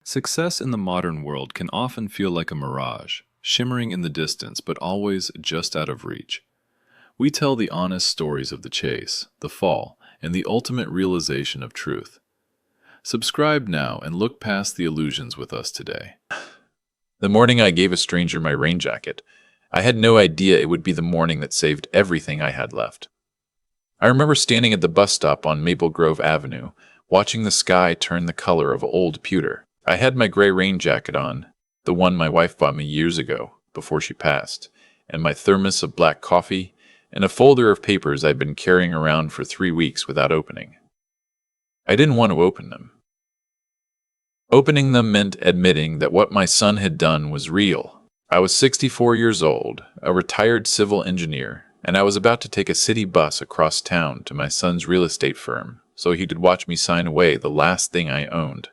Success in the modern world can often feel like a mirage, shimmering in the distance but always just out of reach. We tell the honest stories of the chase, the fall, and the ultimate realization of truth. Subscribe now and look past the illusions with us today. The morning I gave a stranger my rain jacket, I had no idea it would be the morning that saved everything I had left. I remember standing at the bus stop on Maple Grove Avenue, watching the sky turn the color of old pewter. I had my gray rain jacket on, the one my wife bought me years ago, before she passed, and my thermos of black coffee, and a folder of papers I'd been carrying around for 3 weeks without opening. I didn't want to open them. Opening them meant admitting that what my son had done was real. I was 64 years old, a retired civil engineer, and I was about to take a city bus across town to my son's real estate firm so he could watch me sign away the last thing I owned.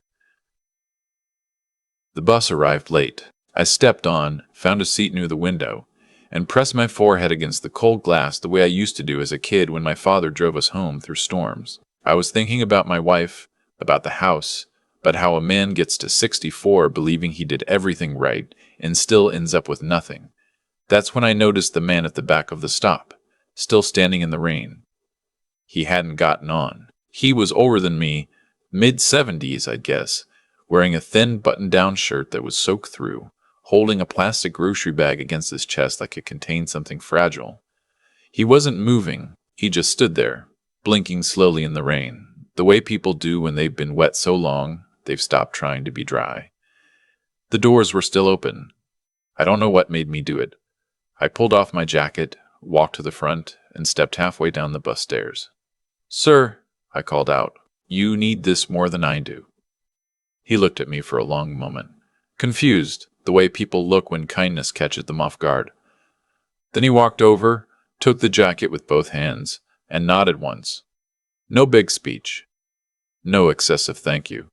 The bus arrived late. I stepped on, found a seat near the window, and pressed my forehead against the cold glass the way I used to do as a kid when my father drove us home through storms. I was thinking about my wife, about the house, about how a man gets to 64 believing he did everything right and still ends up with nothing. That's when I noticed the man at the back of the stop, still standing in the rain. He hadn't gotten on. He was older than me, mid-70s, I'd guess, wearing a thin button-down shirt that was soaked through, holding a plastic grocery bag against his chest like it contained something fragile. He wasn't moving. He just stood there, blinking slowly in the rain, the way people do when they've been wet so long they've stopped trying to be dry. The doors were still open. I don't know what made me do it. I pulled off my jacket, walked to the front, and stepped halfway down the bus stairs. "Sir," I called out, "you need this more than I do." He looked at me for a long moment, confused, the way people look when kindness catches them off guard. Then he walked over, took the jacket with both hands, and nodded once. No big speech. No excessive thank you.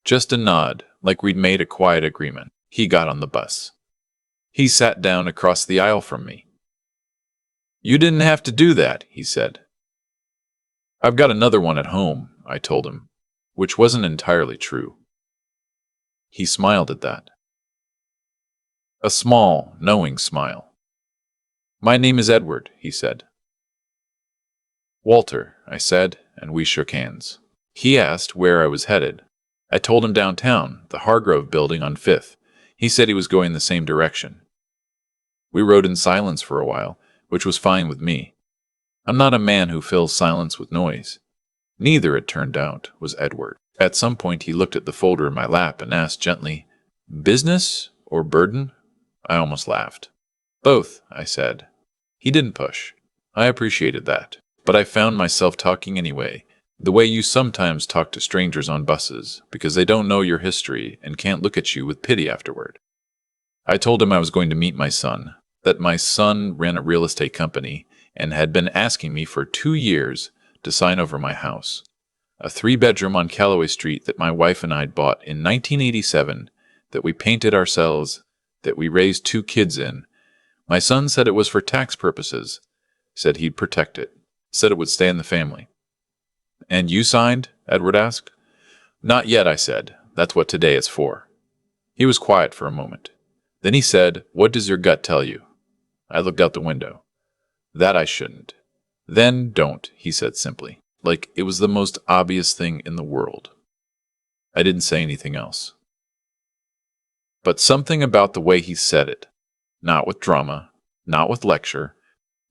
Just a nod, like we'd made a quiet agreement. He got on the bus. He sat down across the aisle from me. "You didn't have to do that," he said. "I've got another one at home," I told him, which wasn't entirely true. He smiled at that. A small, knowing smile. "My name is Edward," he said. "Walter," I said, and we shook hands. He asked where I was headed. I told him downtown, the Hargrove building on 5th. He said he was going the same direction. We rode in silence for a while, which was fine with me. I'm not a man who fills silence with noise. Neither, it turned out, was Edward. At some point he looked at the folder in my lap and asked gently, "Business or burden?" I almost laughed. "Both," I said. He didn't push. I appreciated that. But I found myself talking anyway, the way you sometimes talk to strangers on buses, because they don't know your history and can't look at you with pity afterward. I told him I was going to meet my son, that my son ran a real estate company and had been asking me for 2 years to sign over my house, a 3-bedroom on Callaway Street that my wife and I bought in 1987, that we painted ourselves, that we raised 2 kids in. My son said it was for tax purposes, said he'd protect it, said it would stay in the family. "And you signed?" Edward asked. "Not yet," I said. "That's what today is for." He was quiet for a moment. Then he said, "What does your gut tell you?" I looked out the window. "That I shouldn't." "Then don't," he said simply, like it was the most obvious thing in the world. I didn't say anything else. But something about the way he said it, not with drama, not with lecture,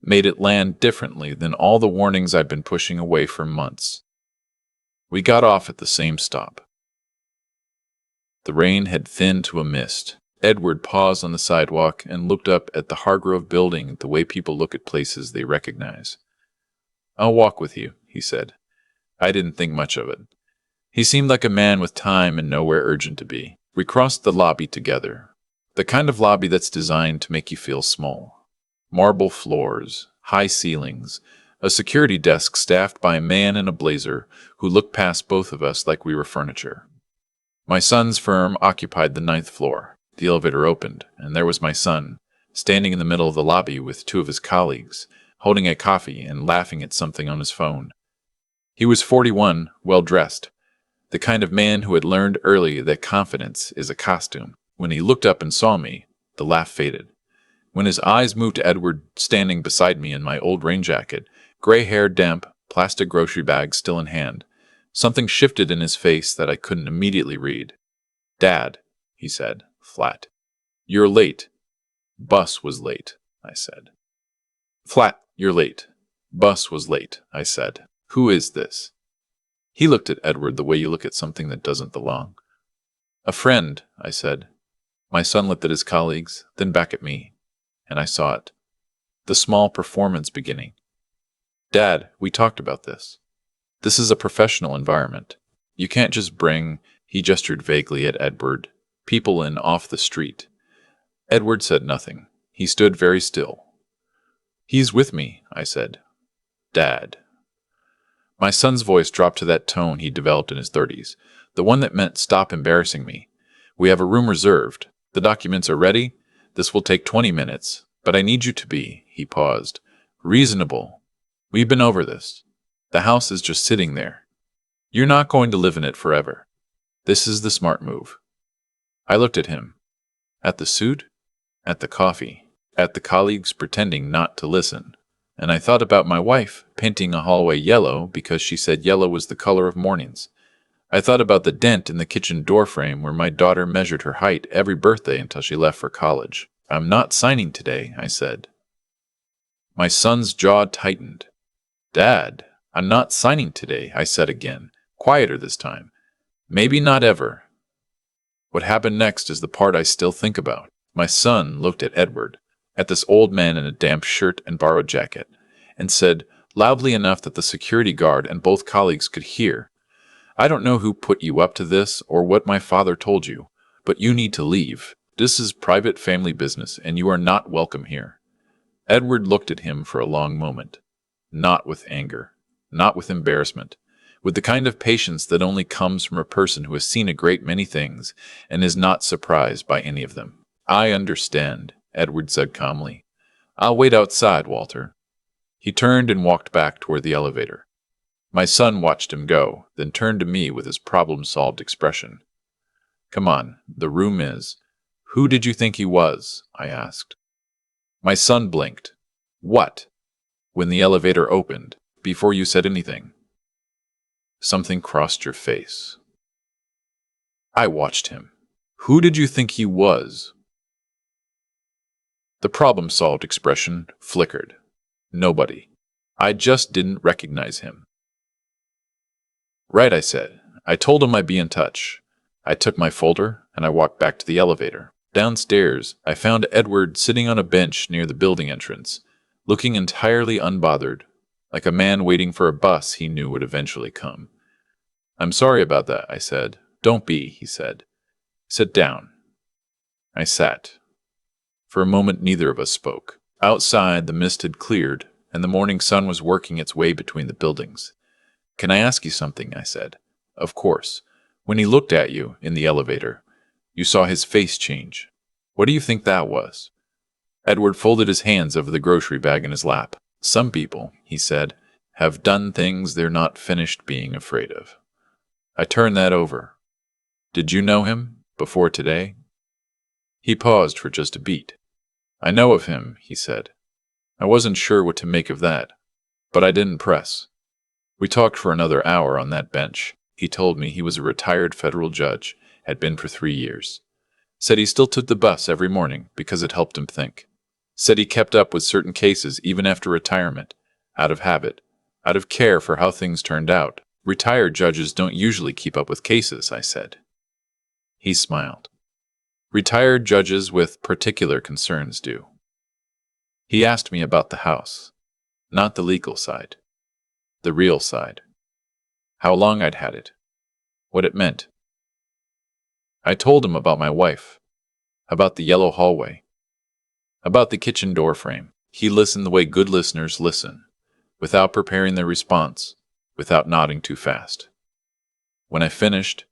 made it land differently than all the warnings I'd been pushing away for months. We got off at the same stop. The rain had thinned to a mist. Edward paused on the sidewalk and looked up at the Hargrove building the way people look at places they recognize. "I'll walk with you," he said. I didn't think much of it. He seemed like a man with time and nowhere urgent to be. We crossed the lobby together, the kind of lobby that's designed to make you feel small. Marble floors, high ceilings, a security desk staffed by a man in a blazer who looked past both of us like we were furniture. My son's firm occupied the 9th floor. The elevator opened, and there was my son, standing in the middle of the lobby with 2 of his colleagues, holding a coffee and laughing at something on his phone. He was 41, well-dressed. The kind of man who had learned early that confidence is a costume. When he looked up and saw me, the laugh faded. When his eyes moved to Edward standing beside me in my old rain jacket, gray hair damp, plastic grocery bag still in hand, something shifted in his face that I couldn't immediately read. "Dad," he said, flat. "You're late." "Bus was late," I said. Flat, "You're late." "Bus was late," I said. "Who is this?" He looked at Edward the way you look at something that doesn't belong. "A friend," I said. My son looked at his colleagues, then back at me, and I saw it. The small performance beginning. "Dad, we talked about this. This is a professional environment. You can't just bring," he gestured vaguely at Edward, "people in off the street." Edward said nothing. He stood very still. "He's with me," I said. "Dad." My son's voice dropped to that tone he developed in his 30s, the one that meant stop embarrassing me. "We have a room reserved. The documents are ready. This will take 20 minutes, but I need you to be," he paused, "reasonable. We've been over this. The house is just sitting there. You're not going to live in it forever. This is the smart move." I looked at him. At the suit, at the coffee, at the colleagues pretending not to listen. And I thought about my wife painting a hallway yellow because she said yellow was the color of mornings. I thought about the dent in the kitchen door frame where my daughter measured her height every birthday until she left for college. "I'm not signing today," I said. My son's jaw tightened. "Dad, I'm not signing today," I said again, quieter this time. "Maybe not ever." What happened next is the part I still think about. My son looked at Edward, at this old man in a damp shirt and borrowed jacket, and said, loudly enough that the security guard and both colleagues could hear, "I don't know who put you up to this or what my father told you, but you need to leave. This is private family business, and you are not welcome here." Edward looked at him for a long moment, not with anger, not with embarrassment, with the kind of patience that only comes from a person who has seen a great many things and is not surprised by any of them. "I understand," Edward said calmly. "I'll wait outside, Walter." He turned and walked back toward the elevator. My son watched him go, then turned to me with his problem-solved expression. "Come on, the room is—" "Who did you think he was?" I asked. My son blinked. "What?" "When the elevator opened, before you said anything." Something crossed your face. I watched him. "Who did you think he was?" The problem-solved expression flickered. Nobody. I just didn't recognize him. "Right," I said. "I told him I'd be in touch." I took my folder, and I walked back to the elevator. Downstairs, I found Edward sitting on a bench near the building entrance, looking entirely unbothered, like a man waiting for a bus he knew would eventually come. "I'm sorry about that," I said. "Don't be," he said. "Sit down." I sat. For a moment, neither of us spoke. Outside, the mist had cleared, and the morning sun was working its way between the buildings. "Can I ask you something?" I said. "Of course." "When he looked at you in the elevator, you saw his face change. What do you think that was?" Edward folded his hands over the grocery bag in his lap. "Some people," he said, "have done things they're not finished being afraid of." I turned that over. "Did you know him before today?" He paused for just a beat. "I know of him," he said. I wasn't sure what to make of that, but I didn't press. We talked for another hour on that bench. He told me he was a retired federal judge, had been for 3 years. Said he still took the bus every morning because it helped him think. Said he kept up with certain cases even after retirement, out of habit, out of care for how things turned out. "Retired judges don't usually keep up with cases," I said. He smiled. "Retired judges with particular concerns do." He asked me about the house. Not the legal side. The real side. How long I'd had it. What it meant. I told him about my wife. About the yellow hallway. About the kitchen door frame. He listened the way good listeners listen, without preparing their response, without nodding too fast. When I finished,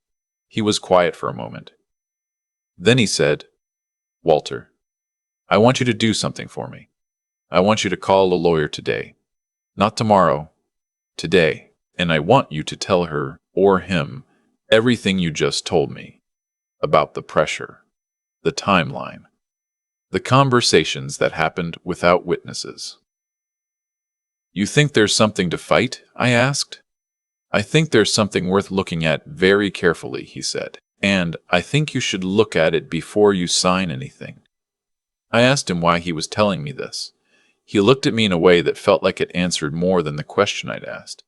he was quiet for a moment. Then he said, "Walter, I want you to do something for me. I want you to call a lawyer today. Not tomorrow, today. And I want you to tell her, or him, Everything you just told me. About the pressure. The timeline. The conversations that happened without witnesses. You think there's something to fight? I asked. I think there's something worth looking at very carefully, he said. And I think you should look at it before you sign anything. I asked him why he was telling me this. He looked at me in a way that felt like it answered more than the question I'd asked.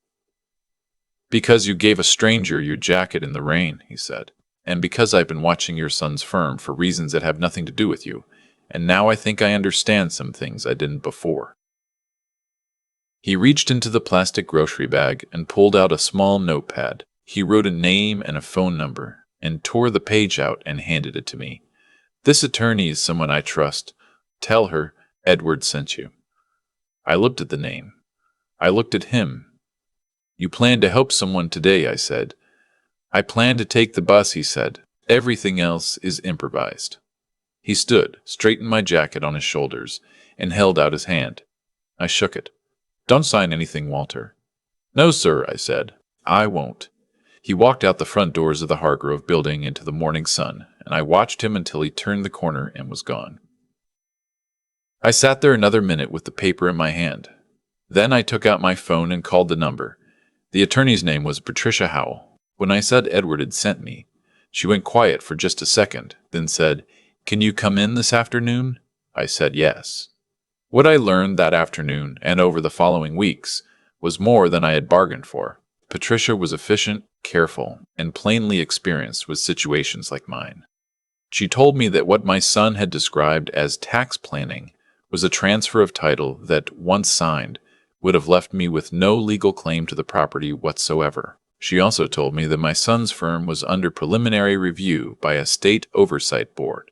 Because you gave a stranger your jacket in the rain, he said. And because I've been watching your son's firm for reasons that have nothing to do with you. And now I think I understand some things I didn't before. He reached into the plastic grocery bag and pulled out a small notepad. He wrote a name and a phone number and tore the page out and handed it to me. This attorney is someone I trust. Tell her Edward sent you. I looked at the name. I looked at him. You plan to help someone today, I said. I plan to take the bus, he said. Everything else is improvised. He stood, straightened my jacket on his shoulders, and held out his hand. I shook it. Don't sign anything, Walter. No, sir, I said. I won't. He walked out the front doors of the Hargrove building into the morning sun, and I watched him until he turned the corner and was gone. I sat there another minute with the paper in my hand. Then I took out my phone and called the number. The attorney's name was Patricia Howell. When I said Edward had sent me, she went quiet for just a second, then said, "Can you come in this afternoon?" I said yes. What I learned that afternoon and over the following weeks was more than I had bargained for. Patricia was efficient, careful, and plainly experienced with situations like mine. She told me that what my son had described as tax planning was a transfer of title that, once signed, would have left me with no legal claim to the property whatsoever. She also told me that my son's firm was under preliminary review by a state oversight board.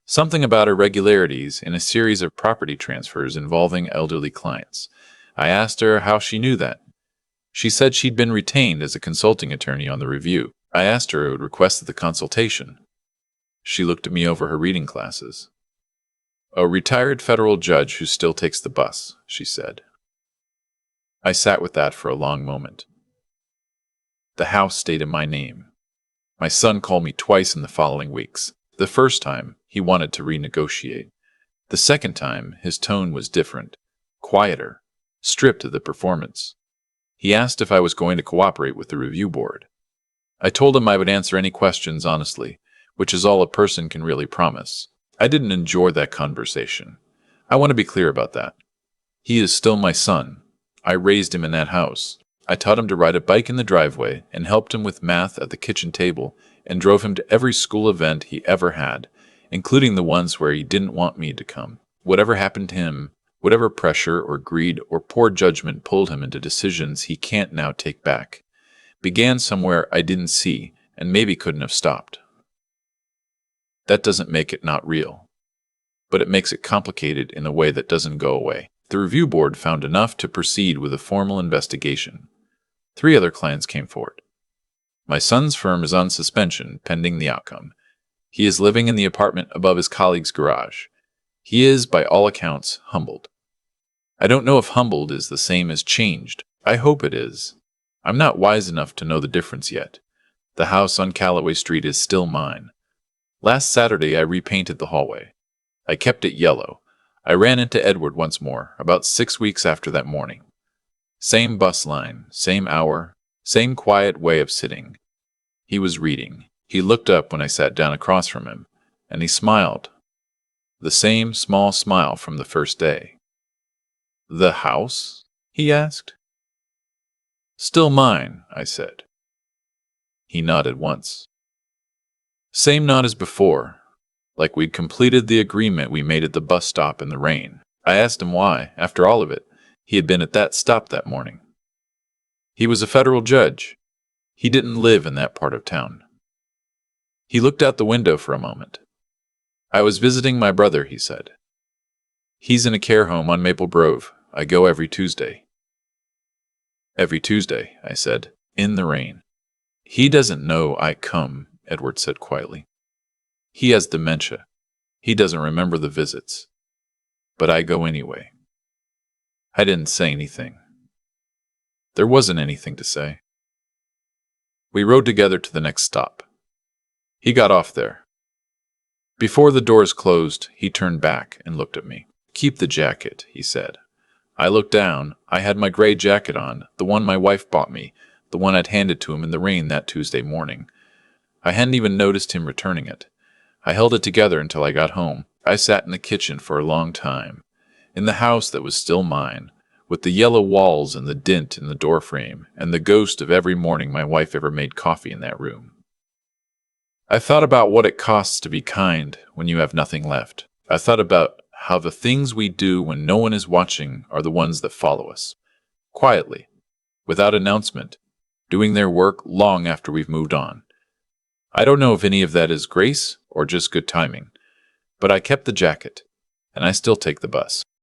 Something about irregularities in a series of property transfers involving elderly clients. I asked her how she knew that. She said she'd been retained as a consulting attorney on the review. I asked her who had requested the consultation. She looked at me over her reading glasses. A retired federal judge who still takes the bus, she said. I sat with that for a long moment. The house stayed in my name. My son called me twice in the following weeks. The first time, he wanted to renegotiate. The second time, his tone was different, quieter, stripped of the performance. He asked if I was going to cooperate with the review board. I told him I would answer any questions honestly, which is all a person can really promise. I didn't enjoy that conversation. I want to be clear about that. He is still my son. I raised him in that house. I taught him to ride a bike in the driveway and helped him with math at the kitchen table and drove him to every school event he ever had, including the ones where he didn't want me to come. Whatever happened to him, whatever pressure or greed or poor judgment pulled him into decisions he can't now take back, began somewhere I didn't see and maybe couldn't have stopped. That doesn't make it not real, but it makes it complicated in a way that doesn't go away. The review board found enough to proceed with a formal investigation. 3 other clients came forward. My son's firm is on suspension pending the outcome. He is living in the apartment above his colleague's garage. He is, by all accounts, humbled. I don't know if humbled is the same as changed. I hope it is. I'm not wise enough to know the difference yet. The house on Callaway Street is still mine. Last Saturday I repainted the hallway. I kept it yellow. I ran into Edward once more, about 6 weeks after that morning. Same bus line, same hour, same quiet way of sitting. He was reading. He looked up when I sat down across from him, and he smiled. The same small smile from the first day. "The house?" he asked. "Still mine," I said. He nodded once. Same nod as before, like we'd completed the agreement we made at the bus stop in the rain. I asked him why, after all of it, he had been at that stop that morning. He was a federal judge. He didn't live in that part of town. He looked out the window for a moment. "I was visiting my brother," he said. "He's in a care home on Maple Grove. I go every Tuesday." "Every Tuesday," I said, in the rain. "He doesn't know I come," Edward said quietly. "He has dementia. He doesn't remember the visits. But I go anyway." I didn't say anything. There wasn't anything to say. We rode together to the next stop. He got off there. Before the doors closed, he turned back and looked at me. "Keep the jacket," he said. I looked down. I had my gray jacket on, the one my wife bought me, the one I'd handed to him in the rain that Tuesday morning. I hadn't even noticed him returning it. I held it together until I got home. I sat in the kitchen for a long time, in the house that was still mine, with the yellow walls and the dint in the doorframe, and the ghost of every morning my wife ever made coffee in that room. I thought about what it costs to be kind when you have nothing left. I thought about how the things we do when no one is watching are the ones that follow us, quietly, without announcement, doing their work long after we've moved on. I don't know if any of that is grace or just good timing, but I kept the jacket, and I still take the bus.